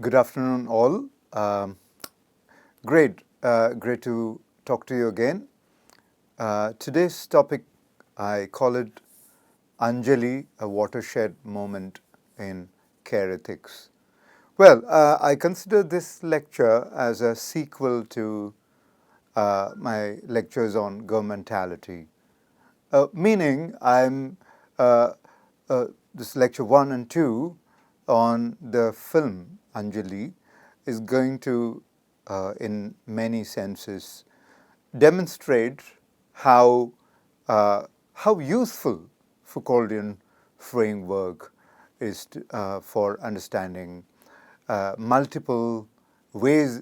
Good afternoon, all. Great to talk to you again. Today's topic, I call it Anjali, a watershed moment in care ethics. Well, I consider this lecture as a sequel to my lectures on governmentality, meaning I'm this lecture 1 and 2 on the film Anjali is going to, in many senses, demonstrate how how useful Foucauldian framework is for understanding multiple ways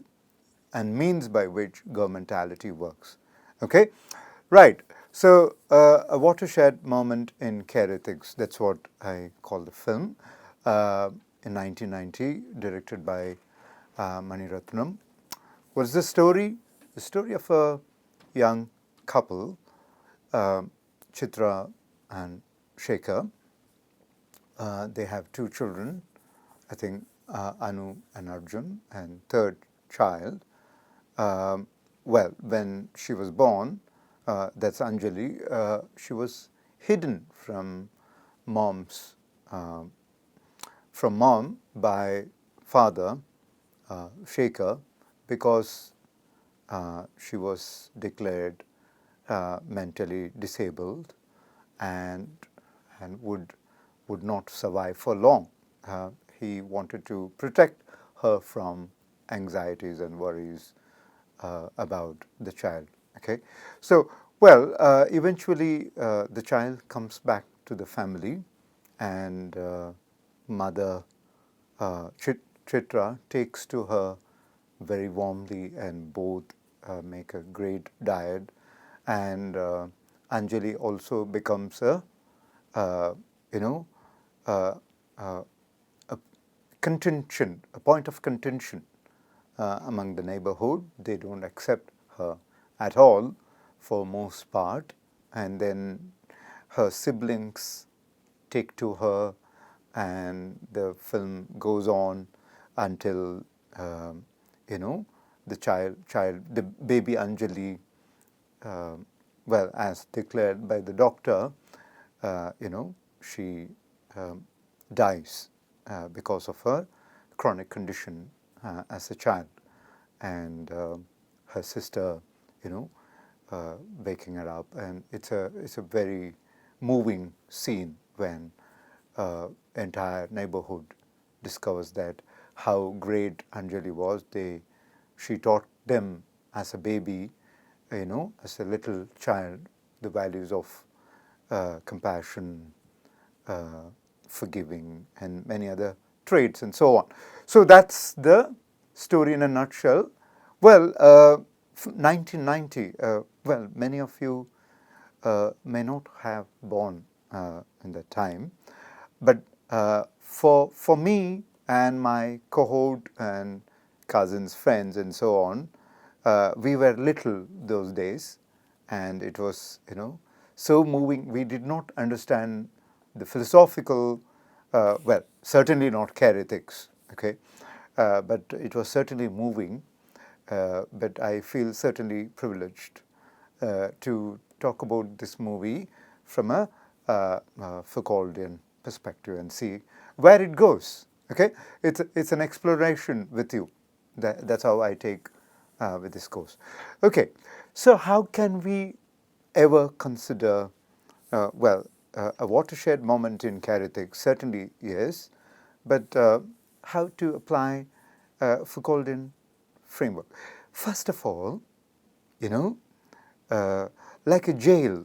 and means by which governmentality works. Okay, right. So a watershed moment in care ethics. That's what I call the film. In 1990, directed by Mani Ratnam. What's the story? The story of a young couple, Chitra and Shekhar. They have two children, I think Anu and Arjun, and third child. Well, when she was born, that's Anjali, she was hidden mom's from mom by father, Shekhar, because she was declared mentally disabled and would not survive for long. He wanted to protect her from anxieties and worries about the child. Okay, so well, eventually the child comes back to the family, and mother Chitra takes to her very warmly, and both make a great dyad. And Anjali also becomes a you know a contention, a point of contention among the neighborhood. They don't accept her at all for most part, and then her siblings take to her, and the film goes on until the baby Anjali, well, as declared by the doctor, she dies because of her chronic condition as a child, and her sister, waking her up, and it's a very moving scene when entire neighborhood discovers that how great Anjali was. She taught them as a baby, as a little child, the values of compassion, forgiving, and many other traits, and so on. So that's the story in a nutshell. Well, 1990. Well, many of you may not have born in that time, but for me and my cohort and cousins, friends, and so on, we were little those days, and it was so moving. We did not understand the philosophical, well, certainly not care ethics, okay, but it was certainly moving. But I feel certainly privileged to talk about this movie from a Foucauldian perspective and see where it goes. Okay, it's an exploration with you. That's how I take with this course. Okay, so how can we ever consider a watershed moment in care ethics? Certainly yes, but how to apply Foucauldian framework? First of all, like a jail,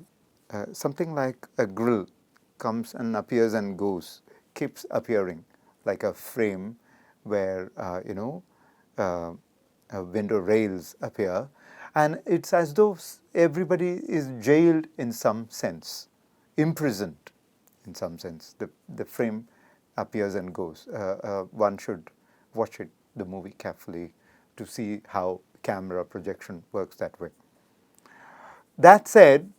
something like a grill comes and appears and goes, keeps appearing, like a frame where window rails appear, and it's as though everybody is jailed in some sense, imprisoned in some sense. The frame appears and goes. One should watch the movie carefully to see how camera projection works that way. That said,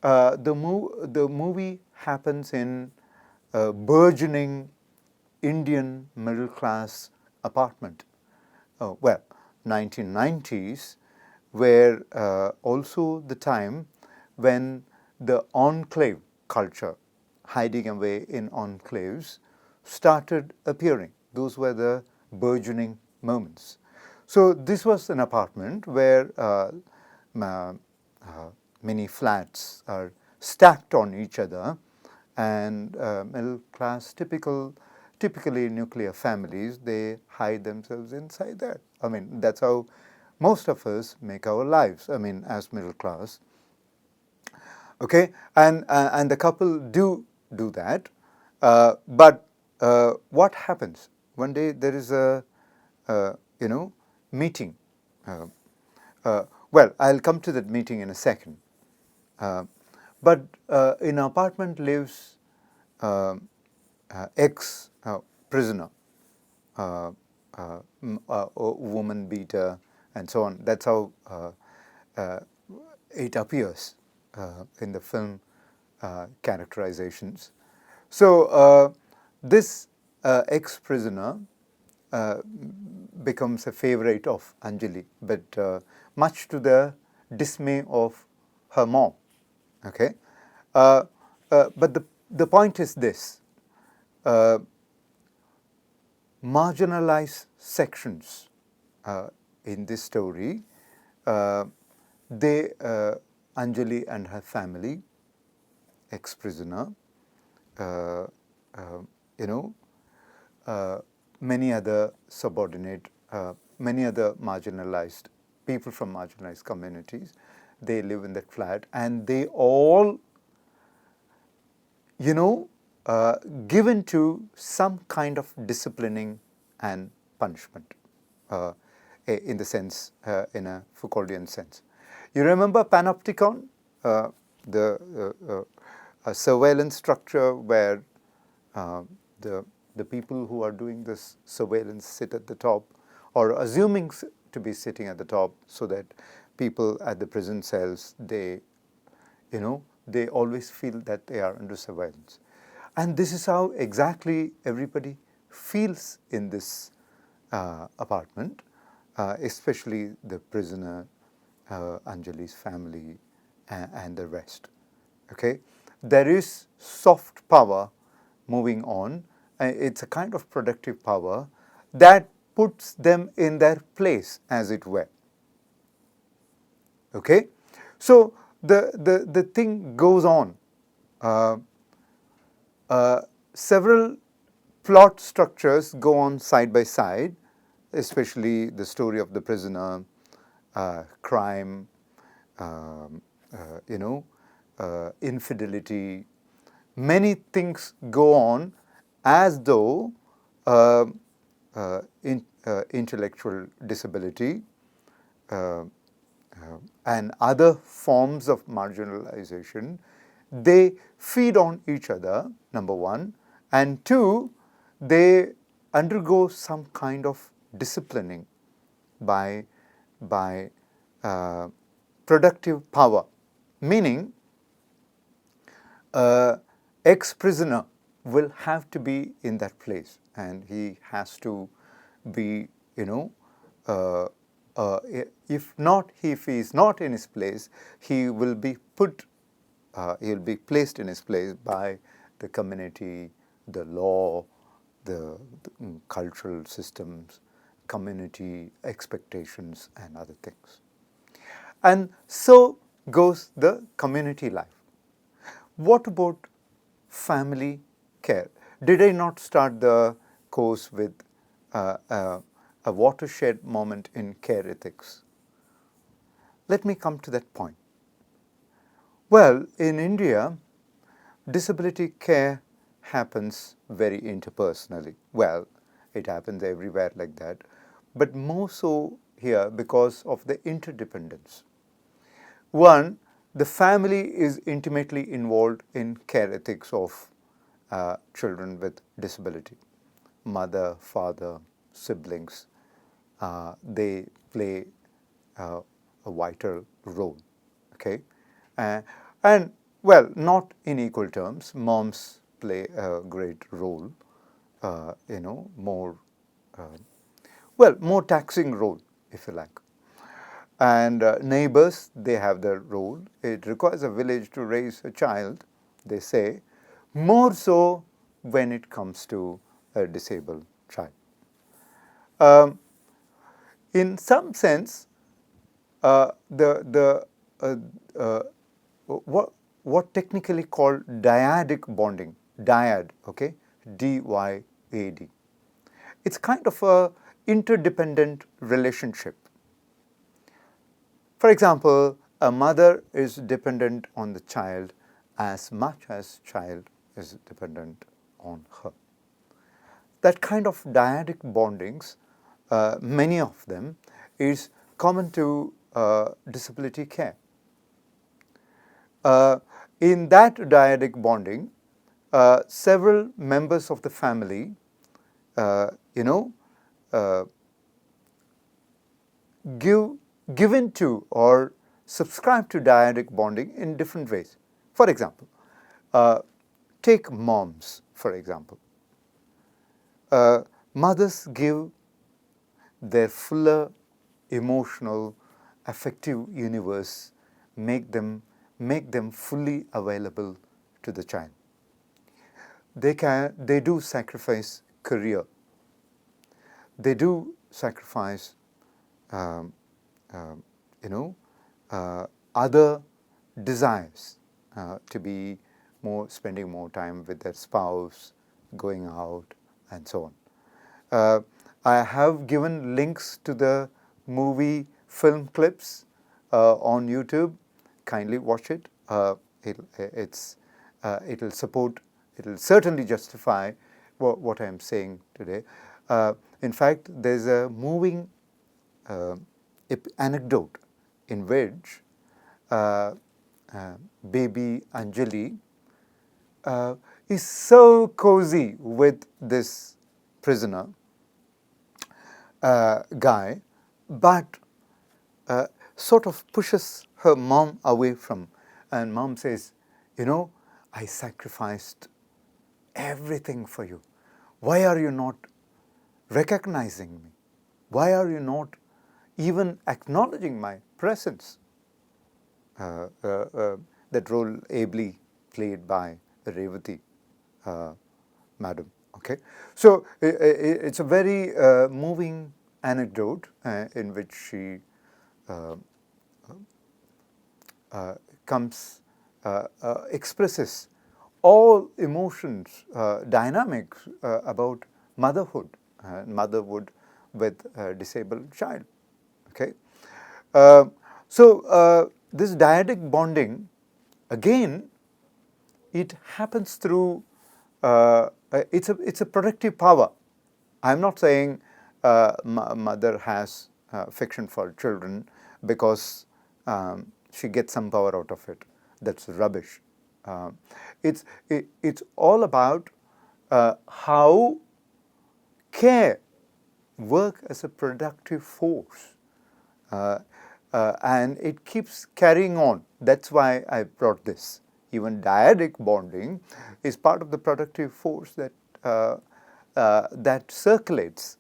the movie happens in a burgeoning Indian middle class apartment. Well, 1990s were also the time when the enclave culture, hiding away in enclaves, started appearing. Those were the burgeoning moments. So this was an apartment where many flats are stacked on each other, and middle class, typically nuclear families, they hide themselves inside there. I mean, that's how most of us make our lives, I mean, as middle class. Okay, and the couple do that, but what happens one day? There is a meeting. Well, I'll come to that meeting in a second. But in an apartment lives ex-prisoner, woman beater, and so on. That's how it appears in the film characterizations. So this ex-prisoner becomes a favorite of Anjali, but much to the dismay of her mom. Okay, but the point is this: marginalized sections in this story, Anjali and her family, ex-prisoner, many other subordinate, many other marginalized people from marginalized communities, they live in that flat, and they all, given to some kind of disciplining and punishment, in the sense, in a Foucauldian sense. You remember panopticon, the surveillance structure where the people who are doing this surveillance sit at the top, or assuming to be sitting at the top, so that people at the prison cells, they always feel that they are under surveillance. And this is how exactly everybody feels in this apartment, especially the prisoner, Anjali's family, and the rest. Okay, there is soft power moving on. It's a kind of productive power that puts them in their place, as it were. Okay, so the thing goes on. Several plot structures go on side by side, especially the story of the prisoner, crime, infidelity. Many things go on as though intellectual disability and other forms of marginalization, they feed on each other, number one, and two, they undergo some kind of disciplining by productive power, meaning ex-prisoner will have to be in that place, and he has to be, if he is not in his place, he will be placed in his place by the community, the law, the cultural systems, community expectations, and other things. And so goes the community life. What about family care? Did I not start the course with a watershed moment in care ethics? Let me come to that point. Well, in India, disability care happens very interpersonally. Well, it happens everywhere like that, but more so here because of the interdependence. One, the family is intimately involved in care ethics of children with disability. Mother, father, siblings, they play a vital role. Okay, and well, not in equal terms. Moms play a great role. More well, more taxing role, if you like. And neighbors, they have their role. It requires a village to raise a child, they say, more so when it comes to a disabled child. In some sense, uh, uh, what technically called dyadic bonding, dyad, okay, D-Y-A-D. It's kind of a interdependent relationship. For example, a mother is dependent on the child as much as child is dependent on her. That kind of dyadic bondings, many of them, is common to disability care. In that dyadic bonding, several members of the family, uh, you know, uh, given to or subscribe to dyadic bonding in different ways. For example, take moms, for example. Mothers give their fuller emotional, affective universe, make them fully available to the child. They do sacrifice career. They do sacrifice, um, um, you know, other desires to be spending more time with their spouse, going out, and so on. I have given links to the movie film clips on YouTube. Kindly watch it. It'll support. It'll certainly justify what I'm saying today. In fact, there's a moving anecdote in which baby Anjali is so cozy with this prisoner guy, but sort of pushes her mom away from, and mom says, you know, I sacrificed everything for you. Why are you not recognizing me? Why are you not even acknowledging my presence? That role ably played by Revati, madam. Okay, so it's a very moving anecdote in which she expresses all emotions, dynamics about motherhood, with a disabled child. Okay, so this dyadic bonding, again, it happens through. It's a productive power. I'm not saying mother has affection for children because she gets some power out of it. That's rubbish. It's all about how care work as a productive force. And it keeps carrying on. That's why I brought this. Even dyadic bonding is part of the productive force that that circulates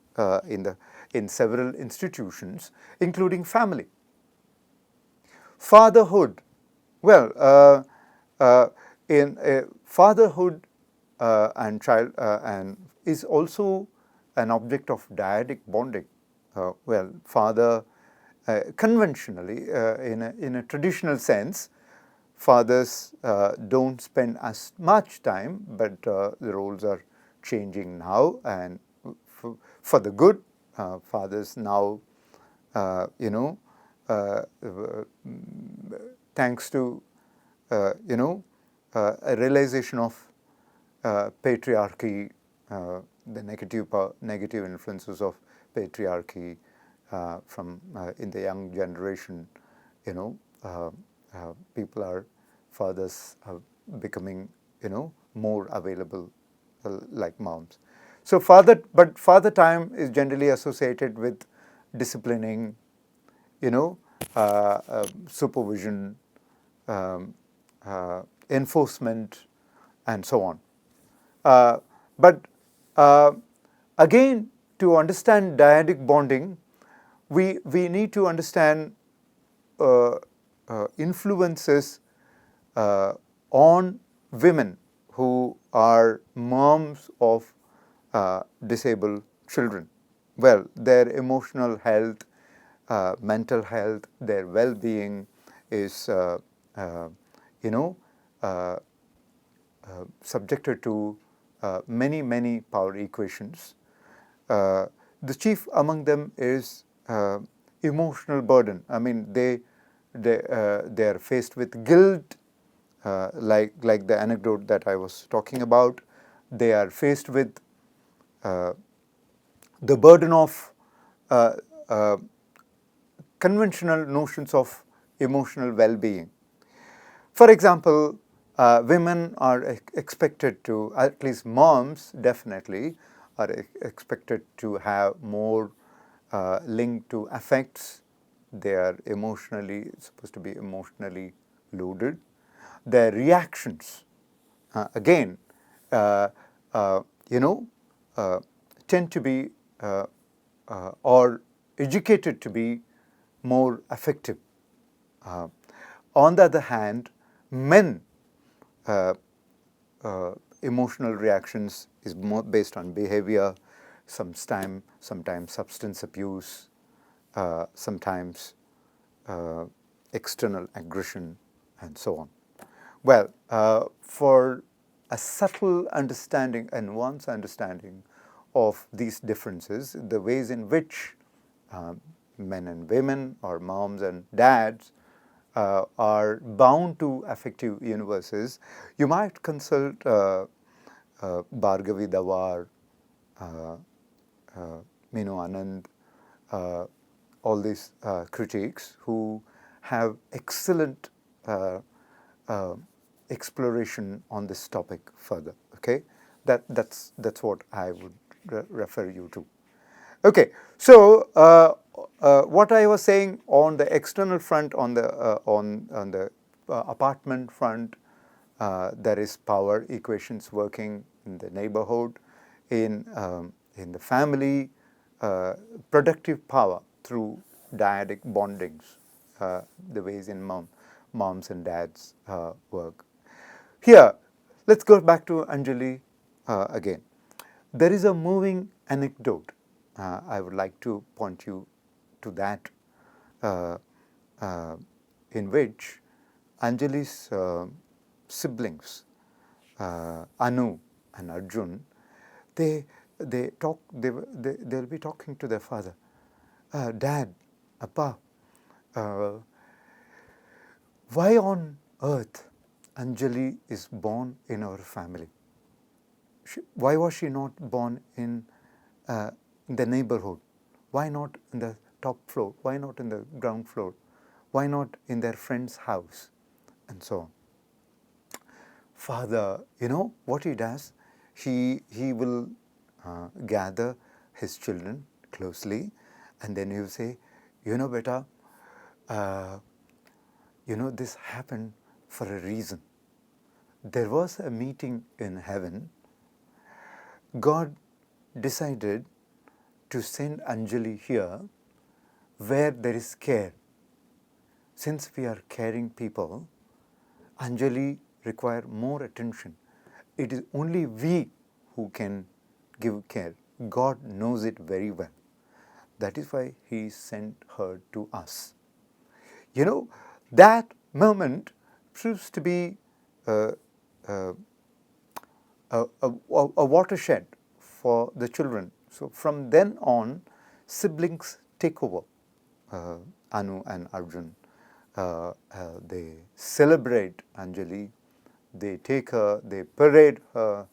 in several institutions, including family. Fatherhood. Well, in fatherhood and child and is also an object of dyadic bonding. Well, father conventionally, in a traditional sense, fathers don't spend as much time, but the roles are changing now, and for the good. Fathers now, you know, thanks to a realization of patriarchy, the negative influences of patriarchy from in the young generation, you know, fathers are becoming, you know, more available like moms. So father time is generally associated with disciplining, you know, supervision, enforcement, and so on. But again, to understand dyadic bonding, we need to understand influences on women who are moms of disabled children. Well, their emotional health, mental health, their well-being is, you know, uh, subjected to many power equations. The chief among them is emotional burden. I mean, they are faced with guilt, like the anecdote that I was talking about. They are faced with the burden of uh, uh, conventional notions of emotional well-being. For example, women are expected to, at least moms definitely, are expected to have more link to affects. They are emotionally, supposed to be emotionally loaded. Their reactions, again, uh, uh, you know, uh, tend to be or educated to be more effective. Uh, on the other hand, men uh, uh, emotional reactions is more based on behavior, sometimes substance abuse, sometimes external aggression, and so on. Well, for a subtle understanding and one's understanding of these differences, the ways in which men and women or moms and dads are bound to affective universes, you might consult Bhargavi Dawar, uh, uh, Minu Anand, uh, all these critics who have excellent uh, exploration on this topic further. Okay, that's what I would refer you to. Okay, so what I was saying on the external front, on the apartment front, there is power equations working in the neighborhood, in the family, productive power through dyadic bondings, the ways in moms and dads work. Here, let's go back to Anjali again. There is a moving anecdote. I would like to point you to that, uh, uh, in which Anjali's siblings, Anu and Arjun, they talk. They'll be talking to their father. Dad, Appa, uh, why on earth Anjali is born in our family? Why was she not born in the neighborhood? Why not in the top floor? Why not in the ground floor? Why not in their friend's house? And so on. Father, you know what he does? He will gather his children closely, and then he will say, you know, beta, uh, you know, this happened for a reason. There was a meeting in heaven. God decided to send Anjali here where there is care. Since we are caring people, Anjali require more attention. It is only we who can give care. God knows it very well. That is why He sent her to us. You know, that moment proves to be uh, uh, a watershed for the children. So from then on, siblings take over. Anu and Arjun, they celebrate Anjali, they take her, they parade her,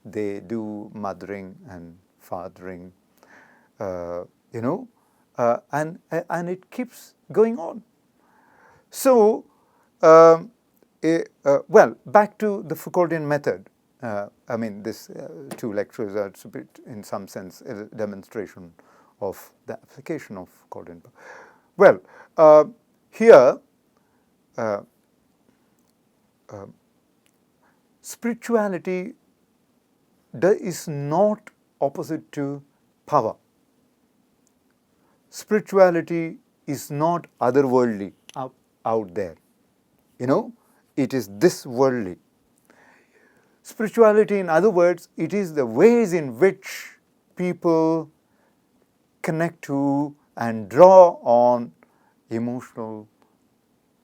they do mothering and fathering, you know, and it keeps going on. So, well, back to the Foucauldian method. I mean, these two lectures are, in some sense, a demonstration of the application of Foucauldian. Well, here, uh, spirituality is not opposite to power. Spirituality is not otherworldly out there. It is this worldly. Spirituality, in other words, it is the ways in which people connect to and draw on emotional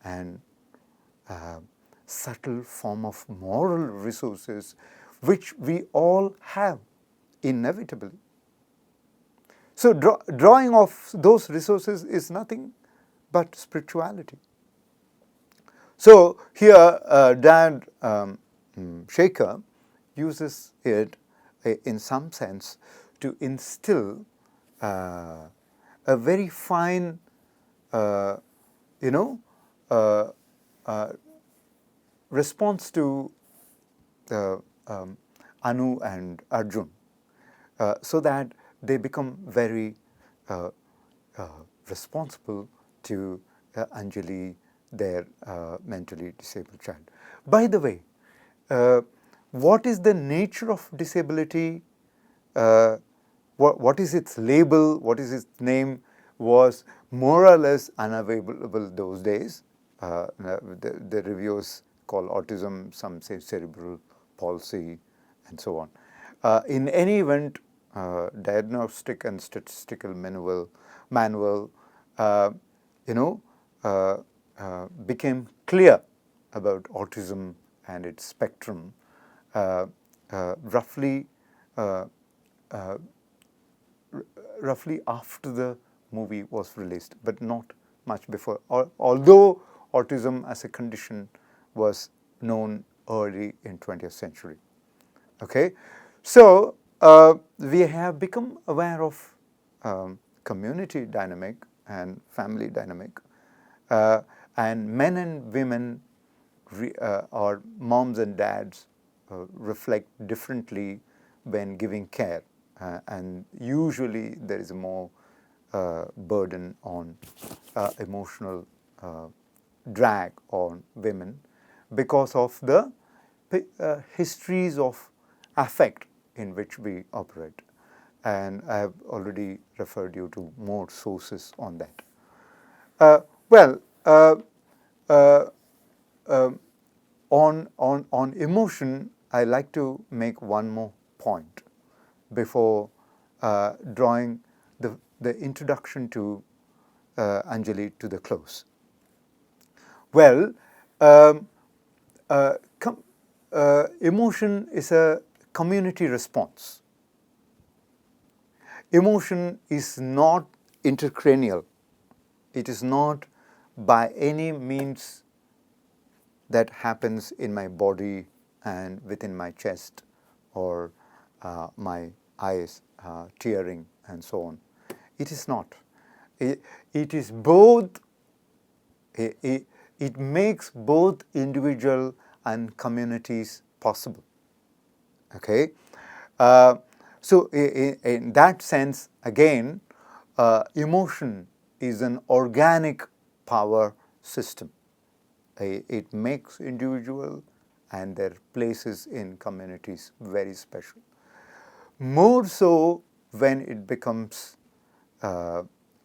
and subtle form of moral resources which we all have inevitably. So drawing of those resources is nothing but spirituality. So here Dan Shaker uses it in some sense to instill a very fine response to Anu and Arjun, so that they become very responsible to Anjali, their mentally disabled child. By the way, what is the nature of disability? What is its label? What is its name? Was more or less unavailable those days. The reviewers call autism, some say cerebral palsy, and so on. In any event, diagnostic and statistical manual became clear about autism and its spectrum roughly after the movie was released, but not much before, although autism as a condition was known early in 20th century. Okay, so we have become aware of community dynamic and family dynamic, and men and women or moms and dads reflect differently when giving care, and usually there is more burden on emotional drag on women because of the histories of affect in which we operate, and I have already referred you to more sources on that. On emotion, I like to make one more point before drawing the introduction to Anjali to the close. Well, emotion is a community response. Emotion is not intracranial. It is not by any means that happens in my body and within my chest or my eyes tearing and so on. It is not. It is both. It makes both individual and communities possible. Okay, so in that sense, again, emotion is an organic power system. It makes individual and their places in communities very special. More so when it becomes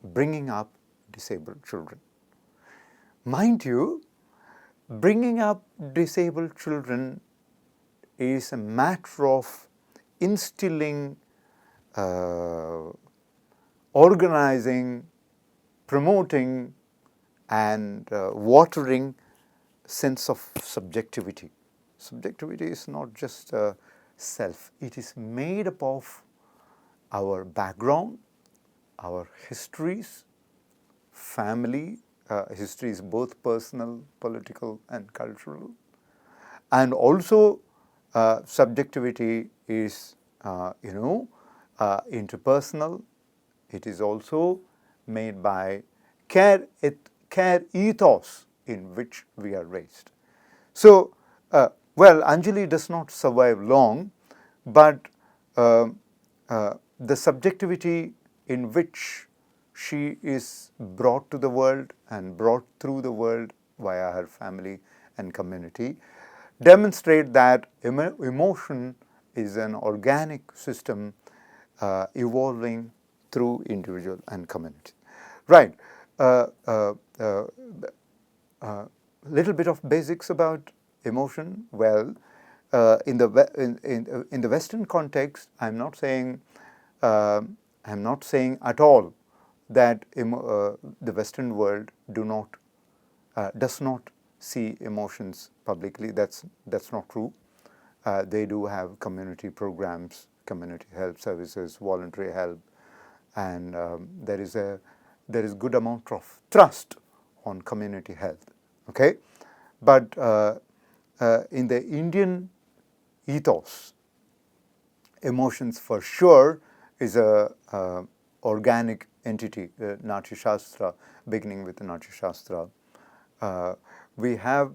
bringing up disabled children. Mind you, bringing up disabled children is a matter of instilling, organizing, promoting, and watering sense of subjectivity. Subjectivity is not just self. It is made up of our background, our histories, family. Histories both personal, political, and cultural. And also subjectivity is, interpersonal. It is also made by care ethos in which we are raised. So, Anjali does not survive long, but the subjectivity in which she is brought to the world and brought through the world via her family and community demonstrate that emotion is an organic system evolving through individual and community. Right. Little bit of basics about emotion. Well, in the Western context, I'm not saying at all that the Western world does not see emotions publicly. That's not true. They do have community programs, community help services, voluntary help, and there is good amount of trust on community health. Okay, but in the Indian ethos, emotions for sure is a organic entity. Natya Shastra, beginning with the Natya Shastra, we have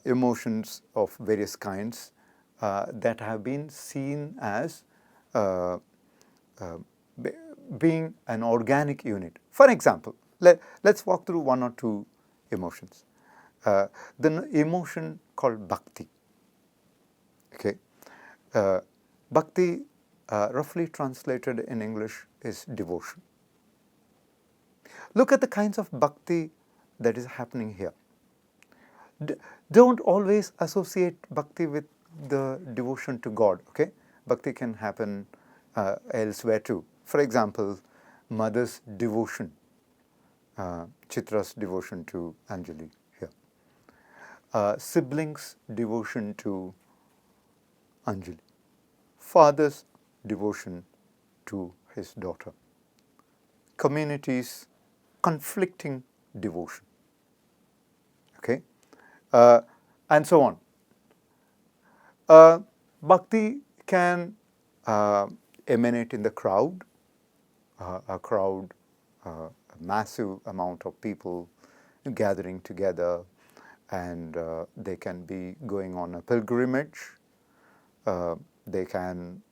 emotions of various kinds that have been seen as being an organic unit. For example, let's walk through one or two emotions. The emotion called bhakti. Okay, bhakti, roughly translated in English, is devotion. Look at the kinds of bhakti that is happening here. Don't always associate bhakti with the devotion to God. Okay, bhakti can happen elsewhere too. For example, mother's devotion, Chitra's devotion to Anjali here, siblings' devotion to Anjali, father's devotion to his daughter, communities' conflicting devotion. Okay, and so on. Bhakti can emanate in the crowd, a massive amount of people gathering together, and they can be going on a pilgrimage. They can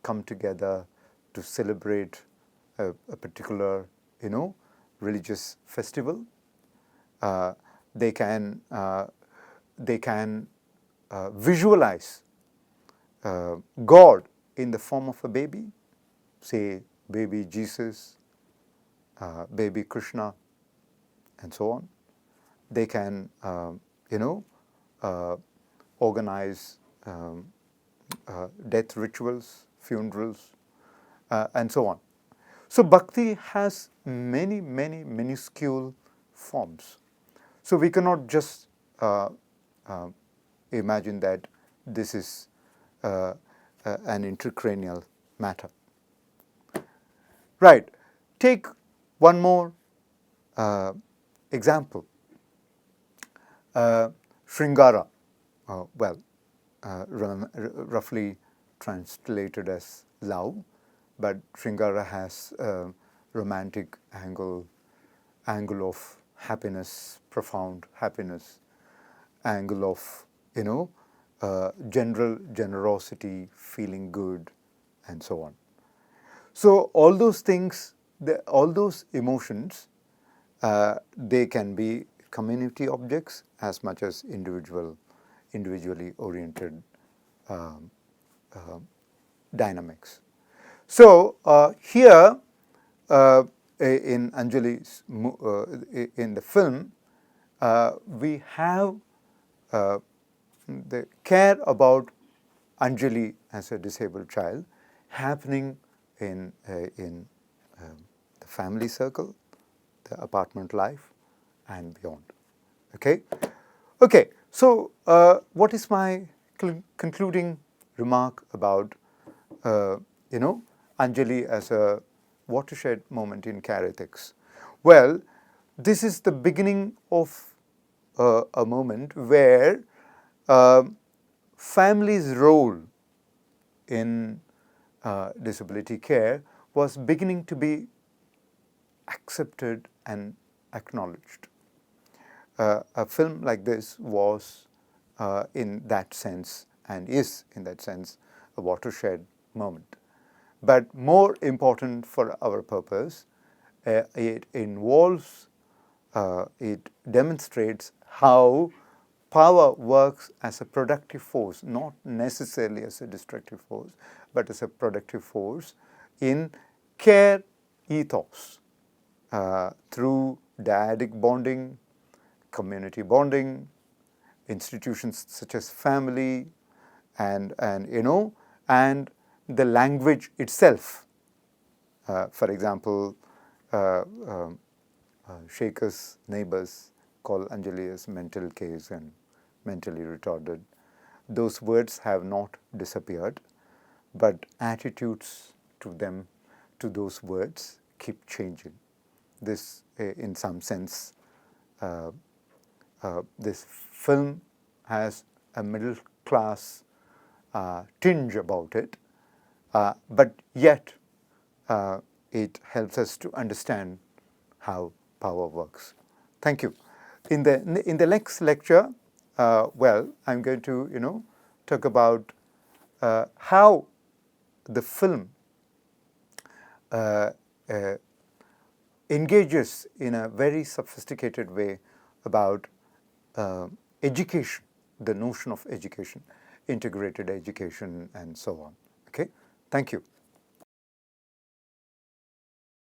come together to celebrate a particular, religious festival. They can visualize God in the form of a baby, say baby Jesus, baby Krishna, and so on. They can, organize death rituals, funerals, and so on. So bhakti has many, many minuscule forms. So we cannot just imagine that this is an intracranial matter. Right. Take one more example. Shringara, roughly translated as love, but Shringara has a romantic angle of happiness, profound happiness, angle of, general generosity, feeling good, and so on. So all those things, all those emotions, they can be community objects as much as individually oriented dynamics. So here in Anjali's in the film, we have the care about Anjali as a disabled child happening in the family circle, the apartment life, and beyond. Okay. So, what is my concluding remark about Anjali as a watershed moment in care ethics? Well, this is the beginning of a moment where family's role in disability care was beginning to be accepted and acknowledged. A film like this was, in that sense, and is in that sense, a watershed moment. But more important for our purpose, it involves, it demonstrates how power works as a productive force, not necessarily as a destructive force, but as a productive force in care ethos through dyadic bonding, community bonding, institutions such as family, and the language itself. For example, Shaker's neighbors call Anjali as mental case and mentally retarded. Those words have not disappeared, but attitudes to them, to those words, keep changing. This, in some sense, this film has a middle class tinge about it, but yet it helps us to understand how power works. Thank you. In the next lecture, I'm going to talk about how the film engages in a very sophisticated way about education, the notion of education, integrated education, and so on. Okay, thank you.